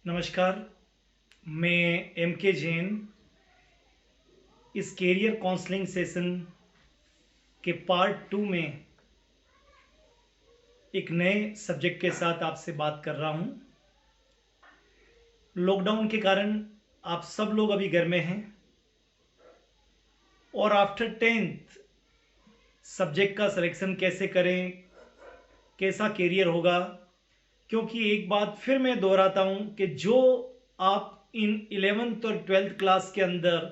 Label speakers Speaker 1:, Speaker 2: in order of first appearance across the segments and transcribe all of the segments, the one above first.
Speaker 1: नमस्कार। मैं एम के जैन इस कैरियर काउंसलिंग सेशन के पार्ट 2 में एक नए सब्जेक्ट के साथ आपसे बात कर रहा हूं। लॉकडाउन के कारण आप सब लोग अभी घर में हैं और आफ्टर 10th सब्जेक्ट का सिलेक्शन कैसे करें, कैसा कैरियर होगा। क्योंकि एक बात फिर मैं दोहराता हूं कि जो आप इन 11th और 12th क्लास के अंदर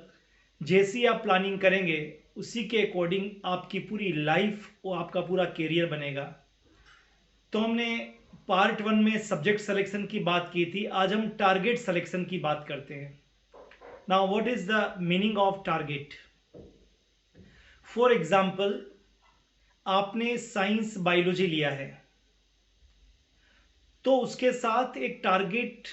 Speaker 1: जैसी आप प्लानिंग करेंगे उसी के अकॉर्डिंग आपकी पूरी लाइफ और आपका पूरा कैरियर बनेगा। तो हमने पार्ट 1 में सब्जेक्ट सिलेक्शन की बात की थी। आज हम टारगेट सिलेक्शन की बात करते हैं। Now what is the meaning of target? For example, आपने साइंस बायोलॉजी लिया है तो उसके साथ एक टारगेट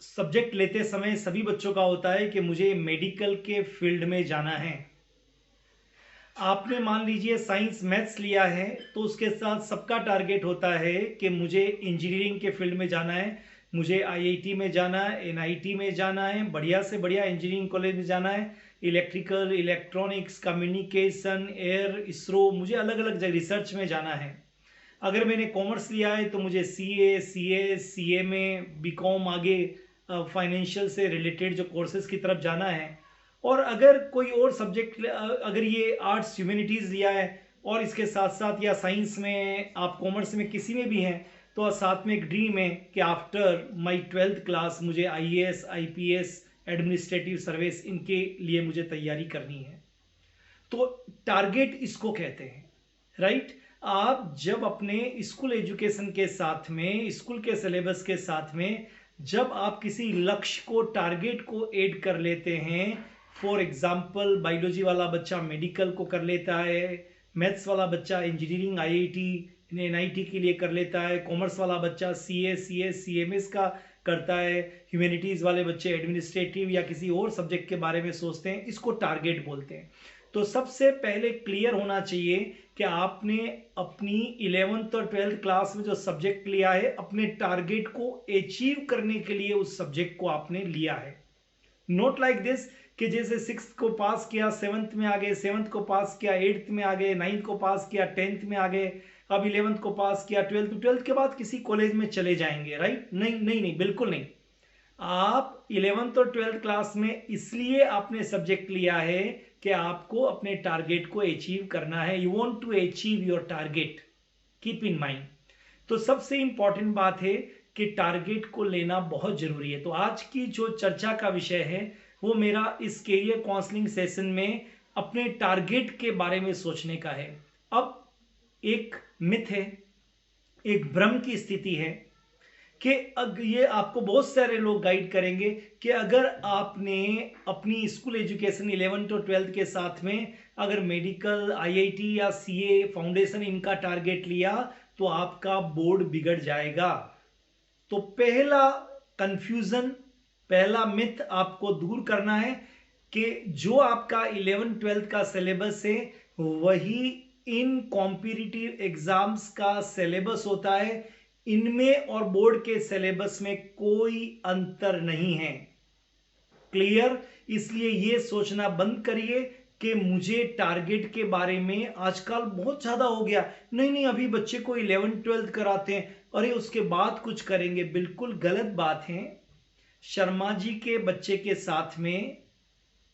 Speaker 1: सब्जेक्ट लेते समय सभी बच्चों का होता है कि मुझे मेडिकल के फील्ड में जाना है। आपने मान लीजिए साइंस मैथ्स लिया है तो उसके साथ सबका टारगेट होता है कि मुझे इंजीनियरिंग के फील्ड में जाना है, मुझे आईआईटी में जाना है, एनआईटी में जाना है, बढ़िया से बढ़िया इंजीनियरिंग कॉलेज में जाना है, electrical, electronics, communication, air, ISRO, मुझे अलग अलग रिसर्च में जाना है। अगर मैंने कॉमर्स लिया है तो मुझे सीए, सीएस, सीए में बीकॉम, आगे फाइनेंशियल से रिलेटेड जो कोर्सेज की तरफ जाना है। और अगर कोई और सब्जेक्ट, अगर ये आर्ट्स ह्यूमैनिटीज़ लिया है और इसके साथ साथ या साइंस में, आप कॉमर्स में किसी में भी हैं, तो साथ में एक ड्रीम है कि आफ्टर माय 12th क्लास मुझे आईएएस, आईपीएस, एडमिनिस्ट्रेटिव सर्विस, इनके लिए मुझे तैयारी करनी है। तो टारगेट इसको कहते हैं, राइट। आप जब अपने स्कूल एजुकेशन के साथ में, स्कूल के सिलेबस के साथ में जब आप किसी लक्ष्य को, टारगेट को ऐड कर लेते हैं, फॉर एग्जाम्पल बायोलॉजी वाला बच्चा मेडिकल को कर लेता है, मैथ्स वाला बच्चा इंजीनियरिंग आईआईटी एनआईटी के लिए कर लेता है, कॉमर्स वाला बच्चा सीए, सीएस, सीएमएस का करता है, ह्यूमैनिटीज़ वाले बच्चे एडमिनिस्ट्रेटिव या किसी और सब्जेक्ट के बारे में सोचते हैं, इसको टारगेट बोलते हैं। तो सबसे पहले क्लियर होना चाहिए कि आपने अपनी 11th और 12th क्लास में जो सब्जेक्ट लिया है, अपने टारगेट को अचीव करने के लिए उस सब्जेक्ट को आपने लिया है। नोट लाइक दिस कि जैसे 6th को पास किया 7th में आ गए, 7th को पास किया 8th में आ गए, 9th को पास किया 10th में आ गए, अब 11th को पास किया 12th के बाद किसी कॉलेज में चले जाएंगे, राइट? नहीं नहीं नहीं, बिल्कुल नहीं। आप 11th और 12th क्लास में इसलिए आपने सब्जेक्ट लिया है कि आपको अपने टारगेट को अचीव करना है। You want to achieve your target, keep in mind. तो सबसे इंपॉर्टेंट बात है कि टारगेट को लेना बहुत जरूरी है। तो आज की जो चर्चा का विषय है वो मेरा इस कैरियर काउंसलिंग सेशन में अपने टारगेट के बारे में सोचने का है। अब एक मिथ है, एक भ्रम की स्थिति है कि ये आपको बहुत सारे लोग गाइड करेंगे कि अगर आपने अपनी स्कूल एजुकेशन 11th और 12th के साथ में अगर मेडिकल, आईआईटी या सीए फाउंडेशन इनका टारगेट लिया तो आपका बोर्ड बिगड़ जाएगा। तो पहला कंफ्यूजन, पहला मिथ आपको दूर करना है कि जो आपका 11th 12th का सिलेबस है वही इन कॉम्पिटिटिव एग्जाम्स का सिलेबस होता है। इनमें और बोर्ड के सिलेबस में कोई अंतर नहीं है। क्लियर? इसलिए यह सोचना बंद करिए कि मुझे टारगेट के बारे में आजकल बहुत ज्यादा हो गया, नहीं नहीं अभी बच्चे को 11th 12th कराते हैं, अरे उसके बाद कुछ करेंगे। बिल्कुल गलत बात है। शर्मा जी के बच्चे के साथ में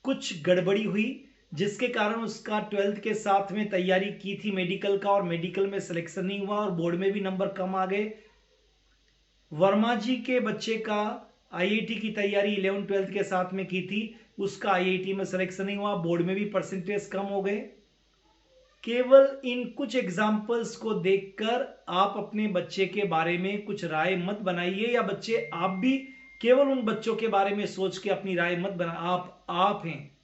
Speaker 1: कुछ गड़बड़ी हुई जिसके कारण उसका 12th के साथ में तैयारी की थी मेडिकल का और मेडिकल में सिलेक्शन नहीं हुआ और बोर्ड में भी नंबर कम आ गए। वर्मा जी के बच्चे का आईआईटी की तैयारी 11th 12th के साथ में की थी, उसका आईआईटी में सिलेक्शन नहीं हुआ, बोर्ड में भी परसेंटेज कम हो गए। केवल इन कुछ एग्जाम्पल्स को देखकर आप अपने बच्चे के बारे में कुछ राय मत बनाइए, या बच्चे आप भी केवल उन बच्चों के बारे में सोच के अपनी राय मत बना। आप हैं।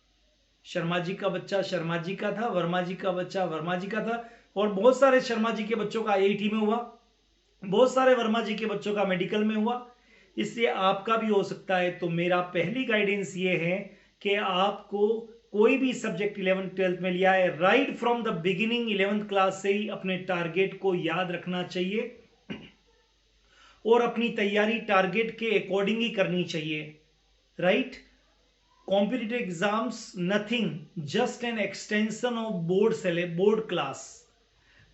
Speaker 1: शर्मा जी का बच्चा शर्मा जी का था, वर्मा जी का बच्चा वर्मा जी का था, और बहुत सारे शर्मा जी के बच्चों का आईआईटी में हुआ, बहुत सारे वर्मा जी के बच्चों का मेडिकल में हुआ, इसलिए आपका भी हो सकता है। तो मेरा पहली गाइडेंस ये है कि आपको कोई भी सब्जेक्ट 11th 12th में लिया है, right from the beginning 11th class से ही अपने टारगेट को याद रखना चाहिए और अपनी तैयारी टारगेट के अकॉर्डिंग ही करनी चाहिए, right. Competitive exams nothing just an extension of board class.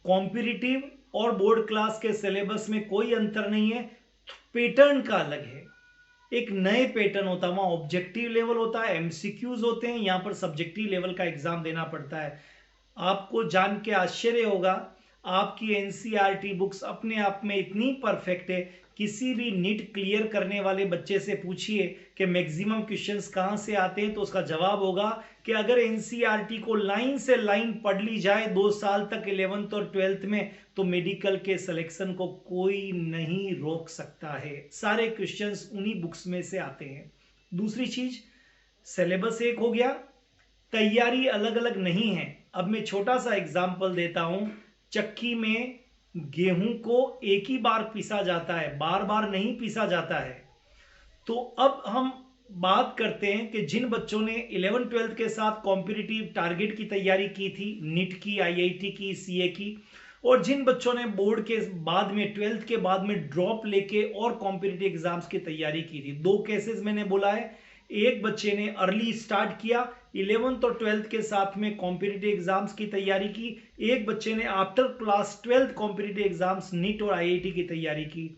Speaker 1: Competitive और बोर्ड क्लास के सिलेबस में कोई अंतर नहीं है, पैटर्न का अलग है। एक नए पैटर्न होता है, वहां ऑब्जेक्टिव लेवल होता है, एमसीक्यूज होते हैं, यहां पर सब्जेक्टिव लेवल का एग्जाम देना पड़ता है। आपको जान के आश्चर्य होगा, आपकी एनसीईआरटी बुक्स अपने आप में इतनी परफेक्ट है, किसी भी नीट क्लियर करने वाले बच्चे से पूछिए कि मैक्सिमम क्वेश्चंस कहां से आते हैं, तो उसका जवाब होगा कि अगर एनसीईआरटी को लाइन से लाइन पढ़ ली जाए 2 साल तक 11th और 12th में, तो मेडिकल के सिलेक्शन को कोई नहीं रोक सकता है। सारे क्वेश्चंस उन्हीं बुक्स में से आते हैं। दूसरी चीज, सिलेबस एक हो गया, तैयारी अलग अलग नहीं है। अब मैं छोटा सा एग्जाम्पल देता हूं। चक्की में गेहूं को एक ही बार पीसा जाता है, बार बार नहीं पीसा जाता है। तो अब हम बात करते हैं कि जिन बच्चों ने 11th-12th के साथ कॉम्पिटिटिव टारगेट की तैयारी की थी, नीट की, आईआईटी की, सीए की, और जिन बच्चों ने बोर्ड के बाद में 12th के बाद में ड्रॉप लेके और कॉम्पिटिटिव एग्जाम्स की तैयारी की थी। 2 केसेस मैंने बोला है। एक बच्चे ने अर्ली स्टार्ट किया, 11th और 12th के साथ में कॉम्पिटिटिव एग्जाम्स की तैयारी की। एक बच्चे ने after class 12th competitive exams NEET और आईआईटी की तैयारी की।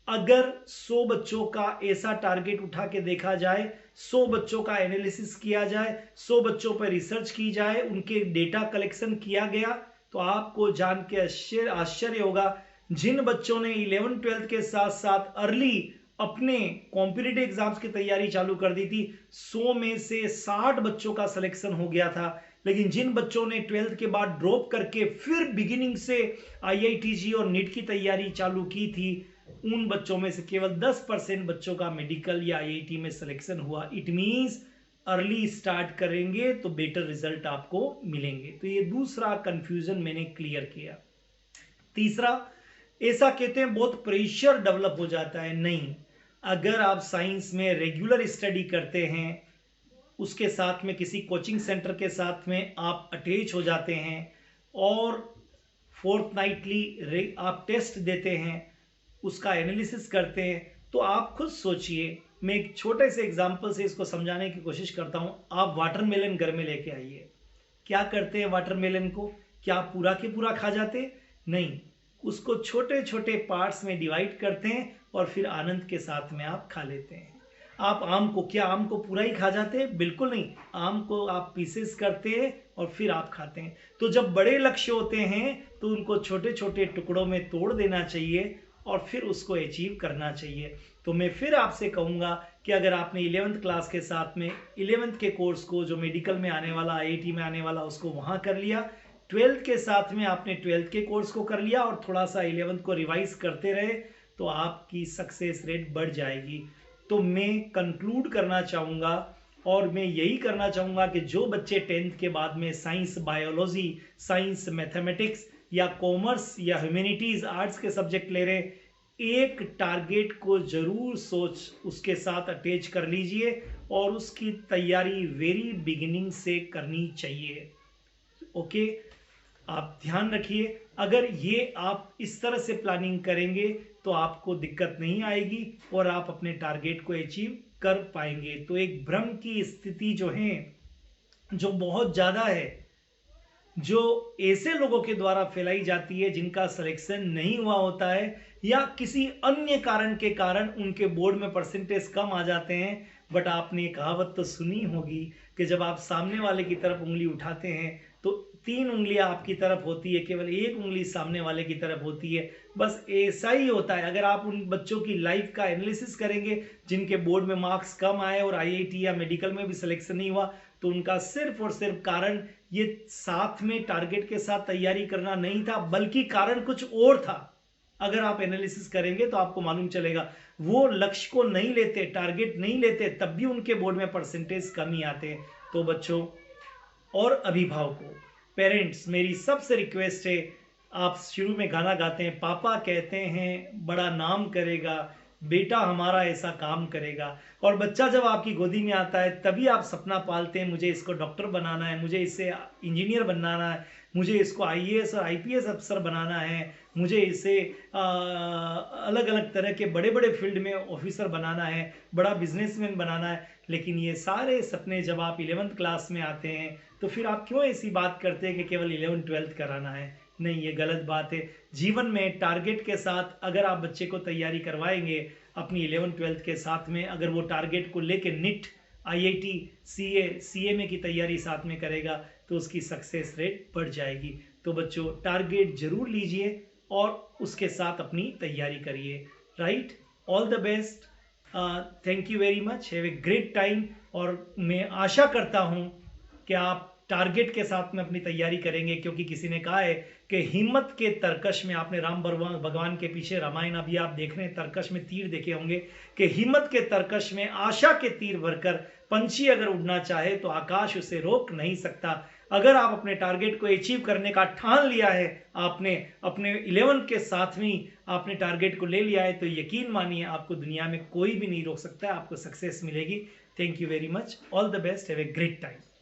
Speaker 1: अगर 100 बच्चों का ऐसा टारगेट उठा के देखा जाए, 100 बच्चों का एनालिसिस किया जाए, 100 बच्चों पर रिसर्च की जाए, उनके डेटा कलेक्शन किया गया, तो आपको जान के आश्चर्य होगा, जिन बच्चों ने 11th-12th के साथ साथ अर्ली अपने कॉम्पिटिटिव एग्जाम्स की तैयारी चालू कर दी थी, 100 में से 60 बच्चों का सिलेक्शन हो गया था। लेकिन जिन बच्चों ने 12th के बाद ड्रॉप करके फिर बिगिनिंग से आईआईटीजी और नीट की तैयारी चालू की थी, उन बच्चों में से केवल 10% बच्चों का मेडिकल या आईआईटी में सिलेक्शन हुआ। इट मींस अर्ली स्टार्ट करेंगे तो बेटर रिजल्ट आपको मिलेंगे। तो ये दूसरा कंफ्यूजन मैंने क्लियर किया। तीसरा, ऐसा कहते हैं बहुत प्रेशर डेवलप हो जाता है। नहीं, अगर आप साइंस में रेगुलर स्टडी करते हैं, उसके साथ में किसी कोचिंग सेंटर के साथ में आप अटैच हो जाते हैं और फोर्टनाइटली आप टेस्ट देते हैं, उसका एनालिसिस करते हैं, तो आप खुद सोचिए। मैं एक छोटे से एग्जांपल से इसको समझाने की कोशिश करता हूं। आप वाटरमेलन घर में लेके आइए, क्या करते हैं वाटरमेलन को? क्या पूरा के पूरा खा जाते? नहीं, उसको छोटे छोटे पार्ट्स में डिवाइड करते हैं और फिर आनंद के साथ में आप खा लेते हैं। आप आम को, क्या आम को पूरा ही खा जाते हैं? बिल्कुल नहीं, आम को आप पीसेस करते हैं और फिर आप खाते हैं। तो जब बड़े लक्ष्य होते हैं तो उनको छोटे छोटे टुकड़ों में तोड़ देना चाहिए और फिर उसको अचीव करना चाहिए। तो मैं फिर आपसे कहूँगा कि अगर आपने 11th क्लास के साथ में 11th के कोर्स को, जो मेडिकल में आने वाला, आईआईटी में आने वाला, उसको वहाँ कर लिया, 12th के साथ में आपने 12th के कोर्स को कर लिया और थोड़ा सा 11th को रिवाइज करते रहे, तो आपकी सक्सेस रेट बढ़ जाएगी। तो मैं कंक्लूड करना चाहूँगा और मैं यही करना चाहूँगा कि जो बच्चे 10th के बाद में साइंस, बायोलॉजी, साइंस, मैथमेटिक्स या कॉमर्स या ह्यूमैनिटीज़, आर्ट्स के सब्जेक्ट ले रहे, एक टारगेट को जरूर सोच उसके साथ अटैच कर लीजिए और उसकी तैयारी वेरी बिगिनिंग से करनी चाहिए। ओके, आप ध्यान रखिए, अगर ये आप इस तरह से प्लानिंग करेंगे तो आपको दिक्कत नहीं आएगी और आप अपने टारगेट को अचीव कर पाएंगे। तो एक भ्रम की स्थिति जो है, जो बहुत ज़्यादा है, जो ऐसे लोगों के द्वारा फैलाई जाती है जिनका सिलेक्शन नहीं हुआ होता है या किसी अन्य कारण के कारण उनके बोर्ड में परसेंटेज कम आ जाते हैं। बट आपने कहावत तो सुनी होगी कि जब आप सामने वाले की तरफ उंगली उठाते हैं तो 3 उंगलियां आपकी तरफ होती है, केवल 1 उंगली सामने वाले की तरफ होती है। बस ऐसा ही होता है। अगर आप उन बच्चों की लाइफ का एनालिसिस करेंगे जिनके बोर्ड में मार्क्स कम आए और आईआईटी या मेडिकल में भी सिलेक्शन नहीं हुआ, तो उनका सिर्फ और सिर्फ कारण ये साथ में टारगेट के साथ तैयारी करना नहीं था, बल्कि कारण कुछ और था। अगर आप एनालिसिस करेंगे तो आपको मालूम चलेगा, वो लक्ष्य को नहीं लेते, टारगेट नहीं लेते, तब भी उनके बोर्ड में परसेंटेज कम ही आते हैं। तो बच्चों और अभिभावकों, पेरेंट्स, मेरी सबसे रिक्वेस्ट है, आप शुरू में गाना गाते हैं, पापा कहते हैं बड़ा नाम करेगा, बेटा हमारा ऐसा काम करेगा, और बच्चा जब आपकी गोदी में आता है तभी आप सपना पालते हैं, मुझे इसको डॉक्टर बनाना है, मुझे इससे इंजीनियर बनाना है, मुझे इसको आईएएस और आईपीएस अफसर बनाना है, मुझे इसे अलग अलग तरह के बड़े बड़े फील्ड में ऑफिसर बनाना है, बड़ा बिजनेसमैन बनाना है। लेकिन ये सारे सपने जब आप 11th क्लास में आते हैं तो फिर आप क्यों ऐसी बात करते हैं कि केवल 11th 12th कराना है? नहीं, ये गलत बात है। जीवन में टारगेट के साथ अगर आप बच्चे को तैयारी करवाएंगे अपनी 11th 12th के साथ में, अगर वो टारगेट को लेके नीट, आईआईटी, सीए, सीएमए की तैयारी साथ में करेगा तो उसकी सक्सेस रेट बढ़ जाएगी। तो बच्चों, टारगेट जरूर लीजिए और उसके साथ अपनी तैयारी करिए। Right, all the best, thank you very much, have a great time. और मैं आशा करता हूँ कि आप टारगेट के साथ में अपनी तैयारी करेंगे, क्योंकि किसी ने कहा है कि हिम्मत के तरकश में, आपने राम भगवान के पीछे रामायण अभी आप देख रहे हैं, तरकश में तीर देखे होंगे कि हिम्मत के तरकश में आशा के तीर भरकर पंछी अगर उड़ना चाहे तो आकाश उसे रोक नहीं सकता। अगर आप अपने टारगेट को अचीव करने का ठान लिया है, आपने अपने 11 के साथ में आपने टारगेट को ले लिया है, तो यकीन मानिए आपको दुनिया में कोई भी नहीं रोक सकता है, आपको सक्सेस मिलेगी। Thank you very much, all the best, have a great time.